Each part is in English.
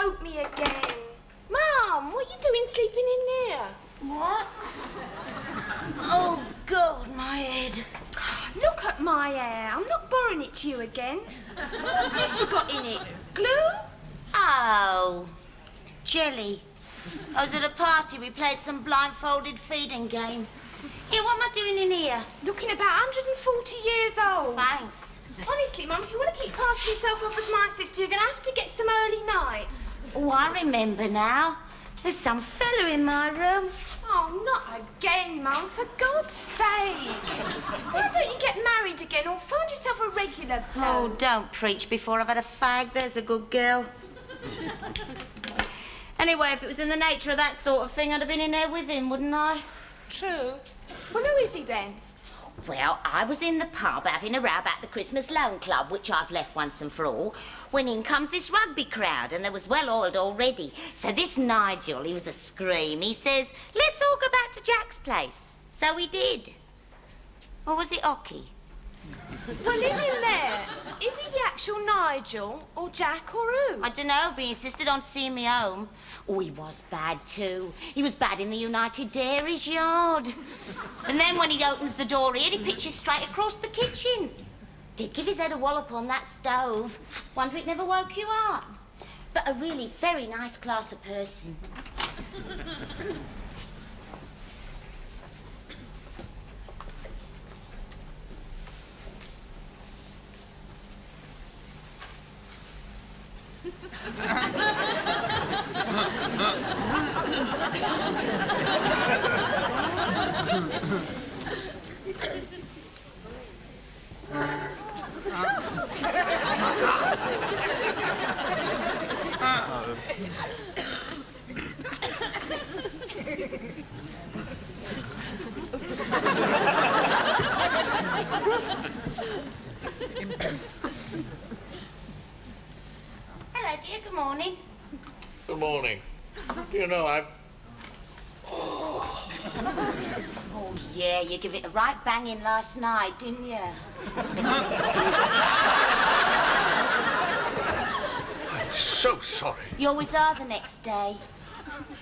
woke me again. Mum, what are you doing sleeping in here? What? Oh, God, my head. Look at my hair. I'm not borrowing it to you again. What's this you got in it? Glue? Oh, jelly. I was at a party. We played some blindfolded feeding game. Here, what am I doing in here? Looking about 140 years old. Thanks. Honestly, Mum, if you want to keep passing yourself off as my sister, you're going to have to get some early nights. Oh, I remember now. There's some fella in my room. Oh, not again, Mum, for God's sake. Why don't you get married again or find yourself a regular bloke? Oh, don't preach before I've had a fag. There's a good girl. Anyway, if it was in the nature of that sort of thing, I'd have been in there with him, wouldn't I? True. Well, who is he then? Well, I was in the pub having a row about the Christmas Loan Club, which I've left once and for all, when in comes this rugby crowd, and they was well oiled already. So this Nigel, he was a scream. He says, let's all go back to Jack's place. So we did. Or was it hockey? Well, him in there. Is he the actual Nigel or Jack or who? I don't know, but he insisted on seeing me home. Oh, he was bad too. He was bad in the United Dairies yard. And then when he opens the door here, he pitches straight across the kitchen. Did give his head a wallop on that stove. Wonder it never woke you up. But a really very nice class of person. Hello, dear. Good morning. Good morning. Do you know, Oh, yeah, you give it a right banging last night, didn't you? I'm so sorry. You always are the next day.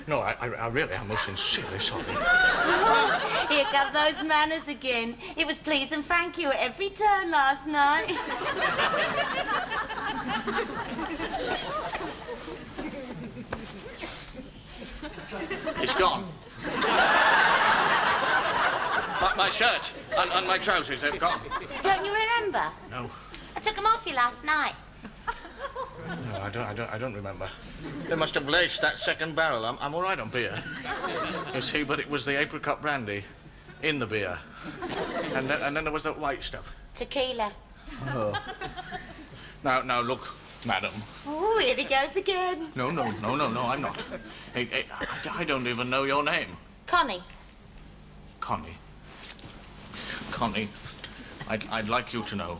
No, I really am most sincerely sorry. Here come those manners again. It was please and thank you at every turn last night. It's gone. My shirt and my trousers, they've gone. Don't you remember? No. I took them off you last night. No, I don't remember. They must have laced that second barrel. I'm all right on beer. You see, but it was the apricot brandy in the beer. And then there was that white stuff. Tequila. Oh. Now, look, madam. Oh, here he goes again. No, I'm not. Hey, I don't even know your name. Connie. Connie. Connie, I'd like you to know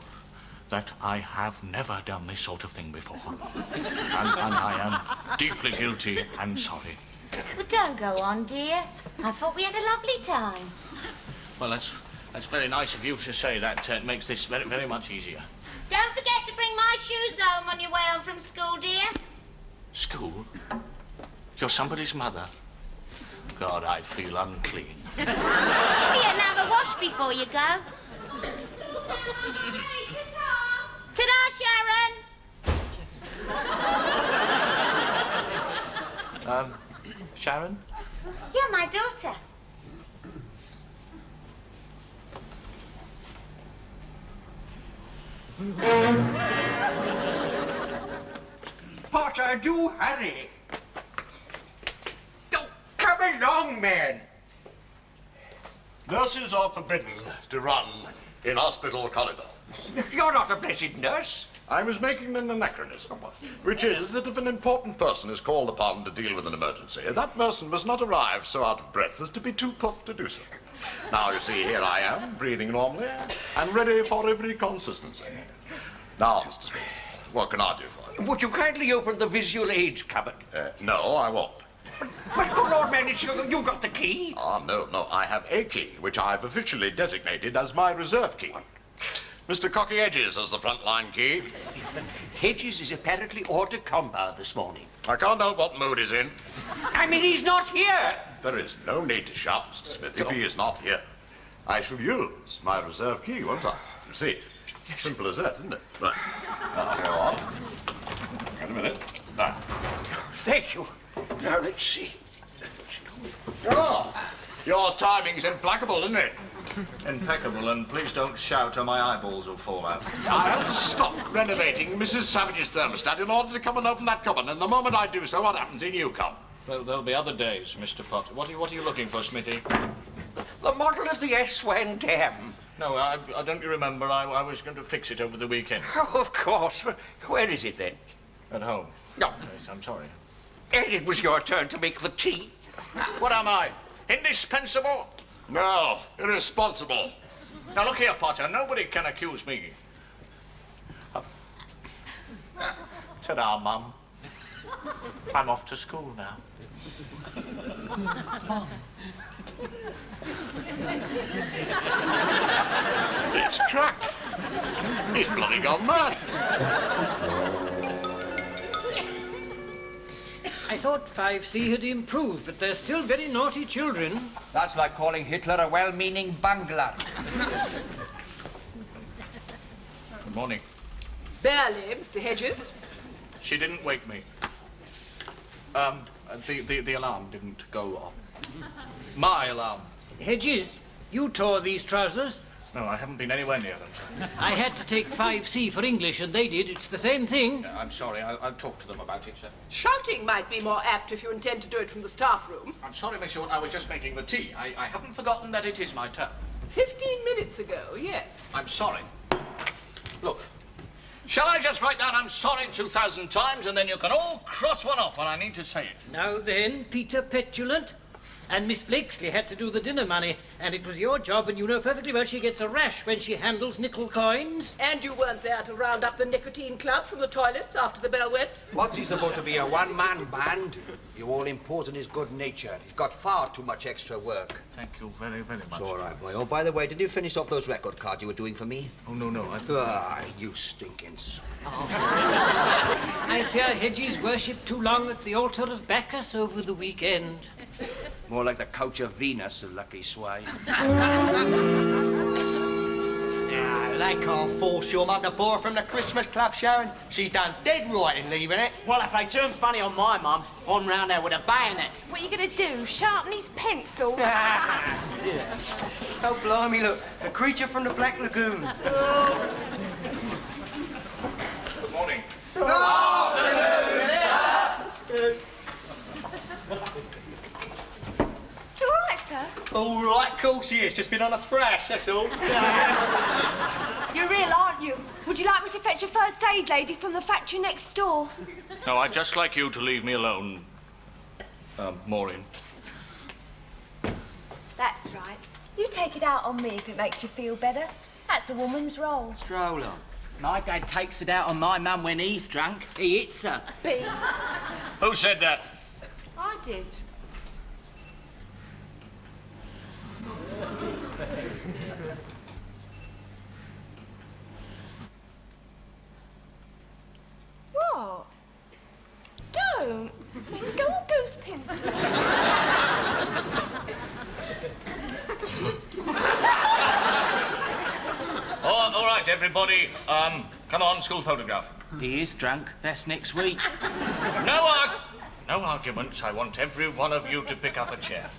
that I have never done this sort of thing before. And I am deeply guilty and sorry. Well, don't go on, dear. I thought we had a lovely time. Well, that's very nice of you to say that. It makes this very, very much easier. Don't forget to bring my shoes home on your way home from school, dear. School? You're somebody's mother? God, I feel unclean. Well, you can have a wash before you go. Ta-da, Sharon. Sharon? You're my daughter. Potter, do hurry. Oh, come along, man. Nurses are forbidden to run in hospital corridors. You're not a blessed nurse. I was making an anachronism, which is that if an important person is called upon to deal with an emergency, that person must not arrive so out of breath as to be too puffed to do so. Now, you see, here I am, breathing normally, and ready for every consistency. Now, Mr. Smith, what can I do for you? Would you kindly open the visual aids cupboard? No, I won't. Well, good Lord, man, you've got the key. Ah, no, I have a key, which I've officially designated as my reserve key. Mr. Cocky Edges has the front line key. Hedges is apparently hors de combat this morning. I can't help what mood he's in. I mean, he's not here. There is no need to shout, Mr. Smith, if he is not here. I shall use my reserve key, won't I? You see, simple as that, isn't it? Right. Now, go on. Wait a minute. Now. Thank you. Now, let's see. Oh, your timing's implacable, isn't it? Impeccable, and please don't shout or my eyeballs will fall out. I have to stop renovating Mrs. Savage's thermostat in order to come and open that cupboard, and the moment I do so, what happens? In you come. Well, there'll be other days, Mr. Potter. What are you looking for, Smithy? The model of the S1 dam. No, I don't you remember? I was going to fix it over the weekend. Oh, of course. Where is it then? At home. No. Yes, I'm sorry. And it was your turn to make the tea. What am I? Indispensable? No, irresponsible. Now, look here, Potter. Nobody can accuse me. Ta-da, Mum. I'm off to school now. It's cracked. He's bloody gone mad. I thought 5C had improved, but they're still very naughty children. That's like calling Hitler a well-meaning bungler. Good morning. Barely, Mr. Hedges. She didn't wake me. The alarm didn't go off. My alarm. Hedges, you tore these trousers. No, I haven't been anywhere near them, sir. I had to take 5C for English, and they did. It's the same thing. I'm sorry. I'll talk to them about it, sir. Shouting might be more apt if you intend to do it from the staff room. I'm sorry, Miss Short. I was just making the tea. I haven't forgotten that it is my turn. 15 minutes ago, yes. I'm sorry. Look, shall I just write down I'm sorry 2,000 times and then you can all cross one off when I need to say it? Now then, Peter Petulant. And Miss Blakesley had to do the dinner money, and it was your job, and you know perfectly well she gets a rash when she handles nickel coins. And you weren't there to round up the nicotine club from the toilets after the bell went? What's he supposed to be, a one-man band? You all import in his good nature. He's got far too much extra work. Thank you very, very much. It's all right, boy. Oh, by the way, did you finish off those record cards you were doing for me? Oh, no. You stinking son. I fear Hedges worshipped too long at the altar of Bacchus over the weekend. More like the couch of Venus, a lucky swine. They can't force your mum to borrow from the Christmas club, Sharon. She done dead right in leaving it. Well, if they turn funny on my mum, I'm round there with a bayonet. What are you going to do? Sharpen his pencil? Oh, blimey, look. A creature from the Black Lagoon. Good morning. You all right, sir? All right, of course he is. Just been on a thrash, that's all. You're real, aren't you? Would you like me to fetch a first aid lady from the factory next door? No, I'd just like you to leave me alone, Maureen. That's right. You take it out on me if it makes you feel better. That's a woman's role. Stroll on. My dad takes it out on my mum when he's drunk. He hits her. Beast. Who said that? I did. What? Don't. Go on, Goosepin. All right, everybody. Come on, school photograph. He is drunk. That's next week. No arguments. I want every one of you to pick up a chair.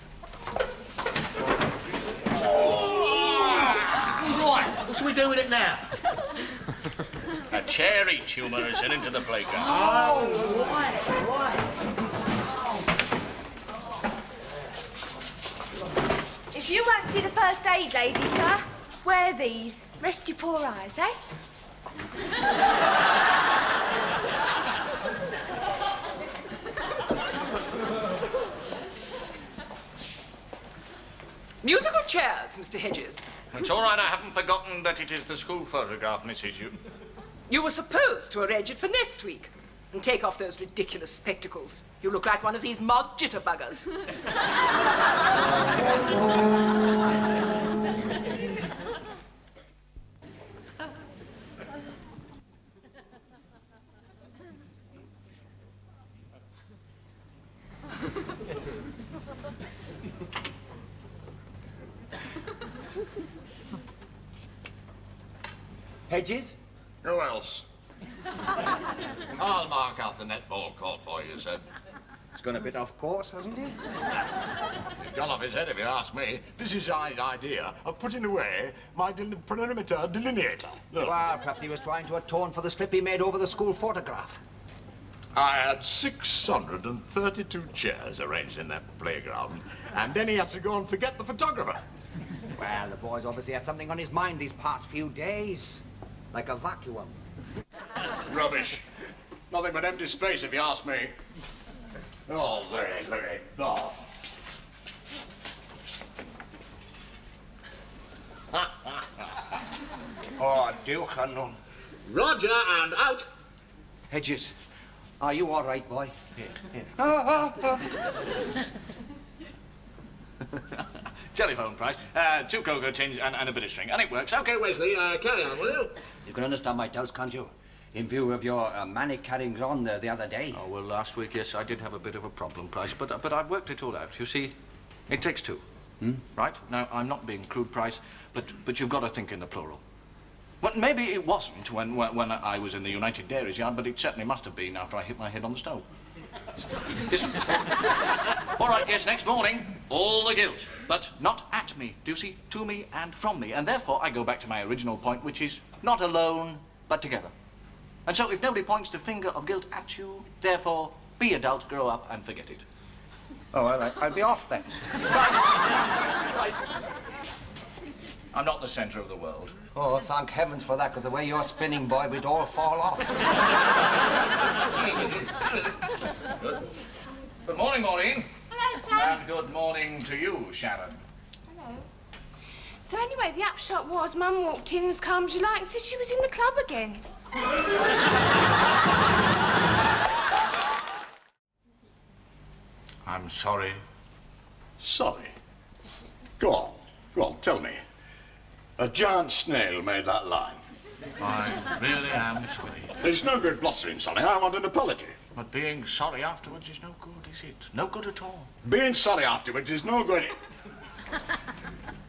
Right, what shall we do with it now? A chair each, you may send into the playground. Oh, right. If you won't see the first aid lady, sir, wear these. Rest your poor eyes, eh? Musical chairs, Mr. Hedges. It's all right. I haven't forgotten that it is the school photograph, Mrs. Hugh. You were supposed to arrange it for next week. And take off those ridiculous spectacles. You look like one of these mud jitterbuggers. Hedges? Who else? I'll mark out the netball court for you, Seb. He's gone a bit off course, hasn't he? He's gone off his head, if you ask me. This is the idea of putting away my perimeter delineator. Look. Well, perhaps he was trying to atone for the slip he made over the school photograph. I had 632 chairs arranged in that playground, and then he had to go and forget the photographer. Well, the boy's obviously had something on his mind these past few days. Like a vacuum. Rubbish. Nothing but empty space, if you ask me. Oh, look at it. Oh. Oh, do Colonel. Roger, and out. Hedges, are you all right, boy? Telephone price, 2 cocoa tins and a bit of string, and it works. Okay, Wesley, carry on, will you? You can understand my doubts, can't you? In view of your manic carryings on the other day. Oh, well, last week, yes, I did have a bit of a problem, Price, but I've worked it all out. You see, it takes 2. Right? Now, I'm not being crude, Price, but you've got to think in the plural. Well, maybe it wasn't when I was in the United Dairies yard, but it certainly must have been after I hit my head on the stove. Yes. All right, yes, next morning, all the guilt, but not at me, do you see? To me and from me, and therefore I go back to my original point, which is not alone, but together. And so if nobody points the finger of guilt at you, therefore, be adult, grow up, and forget it. Oh, well, I'll be off then. Right. I'm not the centre of the world. Oh, thank heavens for that, because the way you're spinning, boy, we'd all fall off. Good morning, Maureen. Hello, Sam. And good morning to you, Sharon. Hello. So anyway, the upshot was Mum walked in as calm as you like and said she was in the club again. I'm sorry. Sorry. Go on, tell me. A giant snail made that line. I really am sorry. There's no good blustering, Sonny. I want an apology. But being sorry afterwards is no good, is it? No good at all. Being sorry afterwards is no good.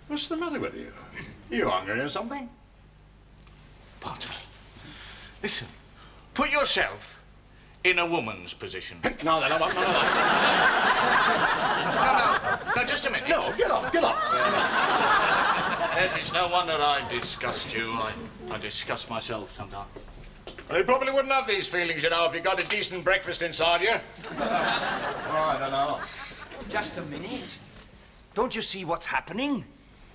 What's the matter with you? You hungry or something? Potter, listen. Put yourself in a woman's position. No, then I want none of that. No, just a minute. No, get off. Yes, it's no wonder I disgust you. I disgust myself sometimes. Well, you probably wouldn't have these feelings, you know, if you got a decent breakfast inside you. I don't know. Just a minute. Don't you see what's happening?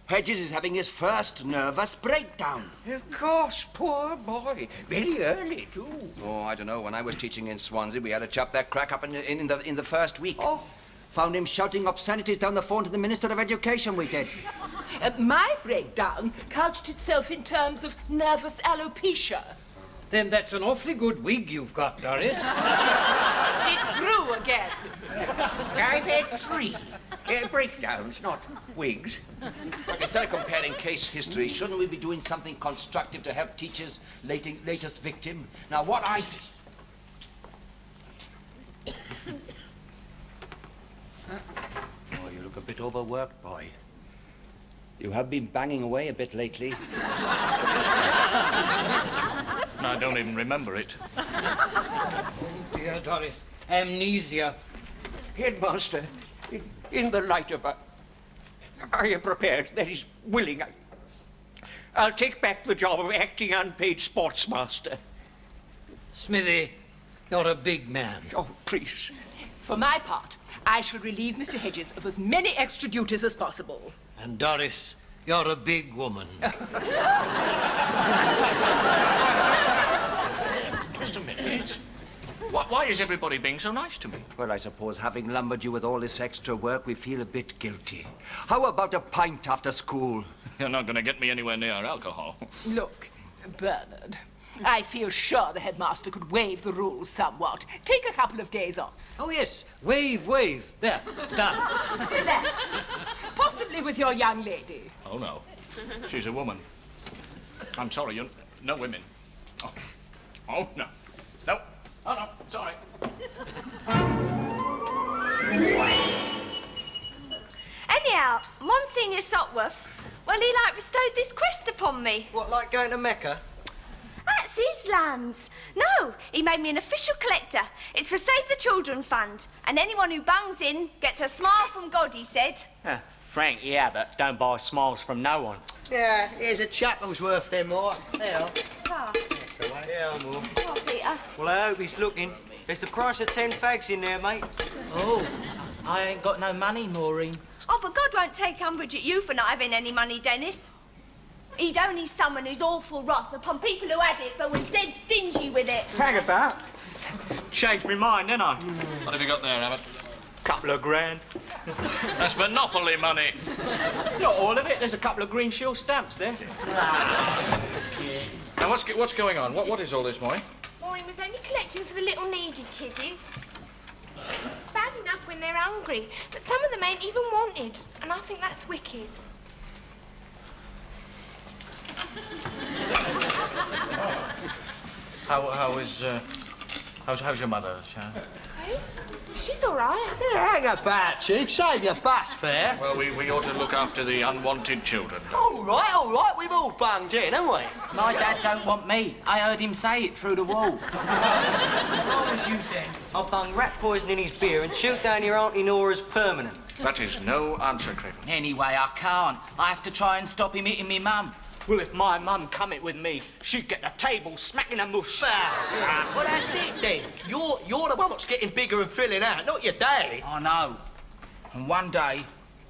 Hedges is having his first nervous breakdown. Of course, poor boy. Very early, too. Oh, I don't know. When I was teaching in Swansea, we had a chap that crack up in the first week. Oh. Found him shouting obscenities down the phone to the Minister of Education, we did. My breakdown couched itself in terms of nervous alopecia. Then that's an awfully good wig you've got, Doris. It grew again. I've had 3. Breakdowns, not wigs. But instead of comparing case history, shouldn't we be doing something constructive to help teachers' latest victim? Now, what I... Oh, you look a bit overworked, boy. You have been banging away a bit lately. I don't even remember it. Oh, dear, Doris. Amnesia. Headmaster, in the light of I am prepared, that is, willing. I'll take back the job of acting unpaid sportsmaster. Smithy, you're a big man. Oh, please. For my part, I shall relieve Mr. Hedges of as many extra duties as possible. And Doris, you're a big woman. Just a minute. Why is everybody being so nice to me? Well, I suppose having lumbered you with all this extra work, we feel a bit guilty. How about a pint after school? You're not going to get me anywhere near alcohol. Look, Bernard, I feel sure the headmaster could waive the rules somewhat. Take a couple of days off. Oh, yes. Wave. There, stop. Relax. Possibly with your young lady. Oh, no. She's a woman. I'm sorry, no women. Oh, no. No. Oh, no, sorry. Anyhow, Monsignor Sopworth, well, he bestowed this crest upon me. What, like going to Mecca? his lambs. No, he made me an official collector. It's for Save the Children Fund. And anyone who bungs in gets a smile from God, he said. Frank, yeah, but don't buy smiles from no one. Yeah, here's a chuckle's worth there, Mike. There. Ta. Yeah, more. Oh, Peter. Well, I hope he's looking. There's the price of 10 fags in there, mate. Oh, I ain't got no money, Maureen. Oh, but God won't take umbrage at you for not having any money, Dennis. He'd only summon his awful wrath upon people who had it but was dead stingy with it. Hang about. Changed my mind, didn't I? What have you got there, Abbott? Couple of grand. That's monopoly money. Not all of it. There's a couple of green shield stamps there. Now, what's going on? What is all this, Maureen? Maureen was only collecting for the little needy kiddies. It's bad enough when they're hungry, but some of them ain't even wanted, and I think that's wicked. How's your mother, Sharon? Hey, she's all right. Yeah, hang about, Chief. Save your butts, fair. Well, we ought to look after the unwanted children. All right. We've all bunged in, haven't we? My dad don't want me. I heard him say it through the wall. If I was you, then, I'd bung rat poison in his beer and shoot down your Auntie Nora's permanent. That is no answer, Craven. Anyway, I can't. I have to try and stop him hitting me mum. Well, if my mum come it with me, she'd get the table smacking a mush. Well, that's it, then. You're the one that's getting bigger and filling out, not your daddy. I know. And one day,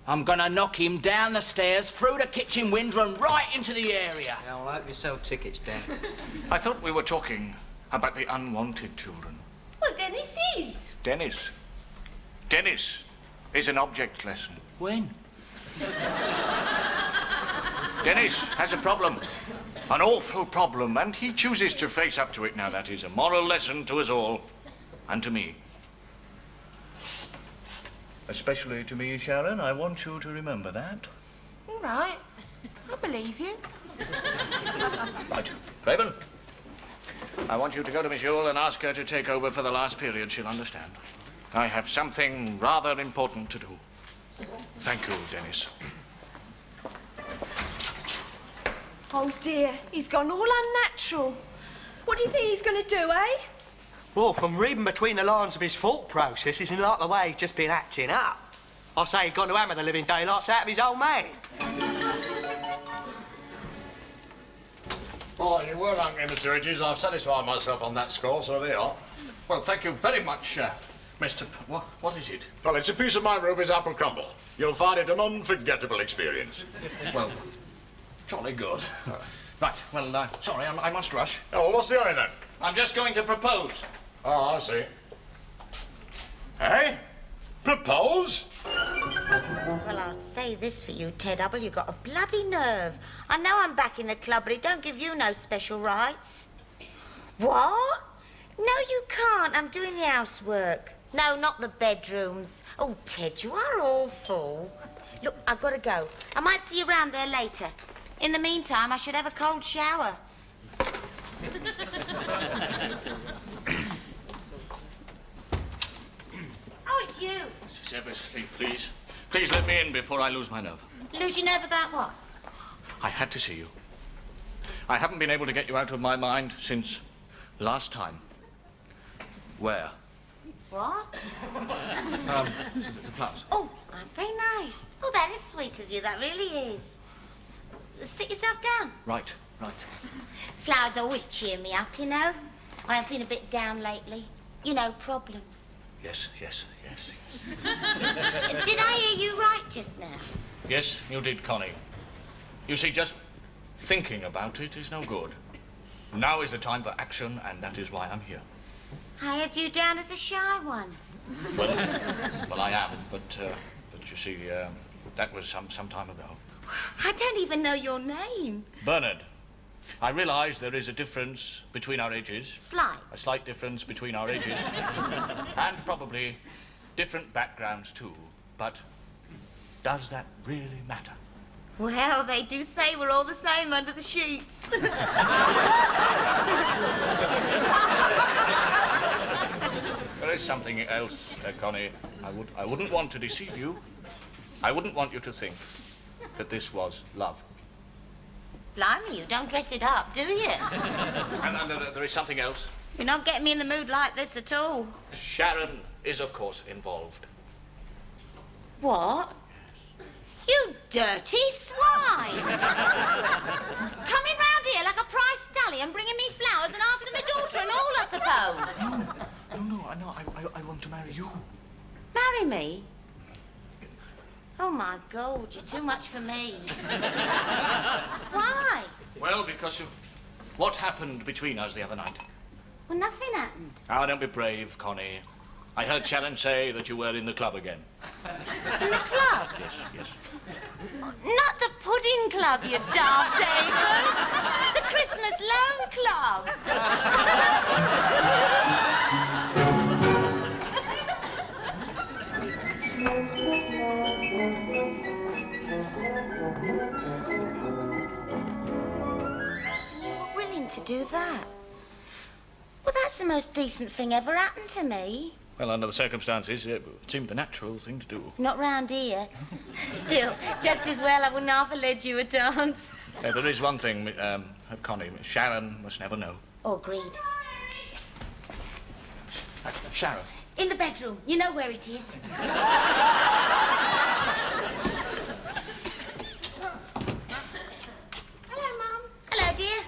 I'm gonna knock him down the stairs, through the kitchen window and right into the area. Now, I hope you sell tickets, Dan. I thought we were talking about the unwanted children. Well, Dennis is. Dennis is an object lesson. When? Dennis has a problem. An awful problem, and he chooses to face up to it. Now, that is a moral lesson to us all, and to me. Especially to me, Sharon. I want you to remember that. All right. I believe you. Right. Craven, I want you to go to Miss Yule and ask her to take over for the last period. She'll understand. I have something rather important to do. Thank you, Dennis. Oh, dear. He's gone all unnatural. What do you think he's going to do, eh? Well, from reading between the lines of his thought process, isn't like the way he's just been acting up. I say he's gone to hammer the living daylights out of his old man. Oh, you were hungry, Mr. Ridges. I've satisfied myself on that score, so there you are. Well, thank you very much, Mr. What is it? Well, it's a piece of my Ruby's apple crumble. You'll find it an unforgettable experience. Well, jolly good. Right, well, sorry, I must rush. Oh, well, what's the hurry then? I'm just going to propose. Oh, I see. Hey? Propose? Well, I'll say this for you, Ted Hubble, you've got a bloody nerve. I know I'm back in the club, but it don't give you no special rights. What? No, you can't. I'm doing the housework. No, not the bedrooms. Oh, Ted, you are awful. Look, I've got to go. I might see you around there later. In the meantime, I should have a cold shower. Oh, it's you. Mrs. Eversley, please. Please let me in before I lose my nerve. Lose your nerve about what? I had to see you. I haven't been able to get you out of my mind since last time. Where? What? The flowers. Oh, aren't they nice? Oh, that is sweet of you, that really is. Sit yourself down. Right. Flowers always cheer me up, you know. I have been a bit down lately. You know, problems. Yes. Did I hear you right just now? Yes, you did, Connie. You see, just thinking about it is no good. Now is the time for action, and that is why I'm here. I had you down as a shy one. Well, I am, but you see, that was some time ago. I don't even know your name. Bernard, I realise there is a difference between our ages. Slight. A slight difference between our ages. And probably different backgrounds, too. But does that really matter? Well, they do say we're all the same under the sheets. There is something else, Connie. I wouldn't want to deceive you. I wouldn't want you to think that this was love. Blimey, you don't dress it up, do you? And there is something else. You're not getting me in the mood like this at all. Sharon is, of course, involved. What? You dirty swine! Coming round here like a prize stallion, bringing me flowers and after my daughter and all, I suppose. No, I want to marry you. Marry me? Oh, my God, you're too much for me. Why? Well, because of what happened between us the other night. Well, nothing happened. Ah, don't be brave, Connie. I heard Sharon say that you were in the club again. In the club? Yes. Not the pudding club, you daft apron. The Christmas loan club. And you were willing to do that? Well, that's the most decent thing ever happened to me. Well, under the circumstances, it seemed the natural thing to do. Not round here. Still, just as well I wouldn't half have led you a dance. There is one thing, Connie. Sharon must never know. Oh, agreed. Sharon. In the bedroom. You know where it is. Hello, Mum. Hello, dear.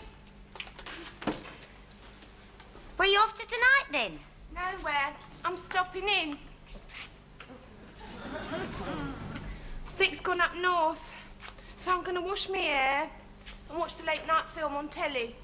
Where you off to tonight, then? Nowhere. I'm stopping in. Vic's gone up north, so I'm going to wash my hair and watch the late night film on telly.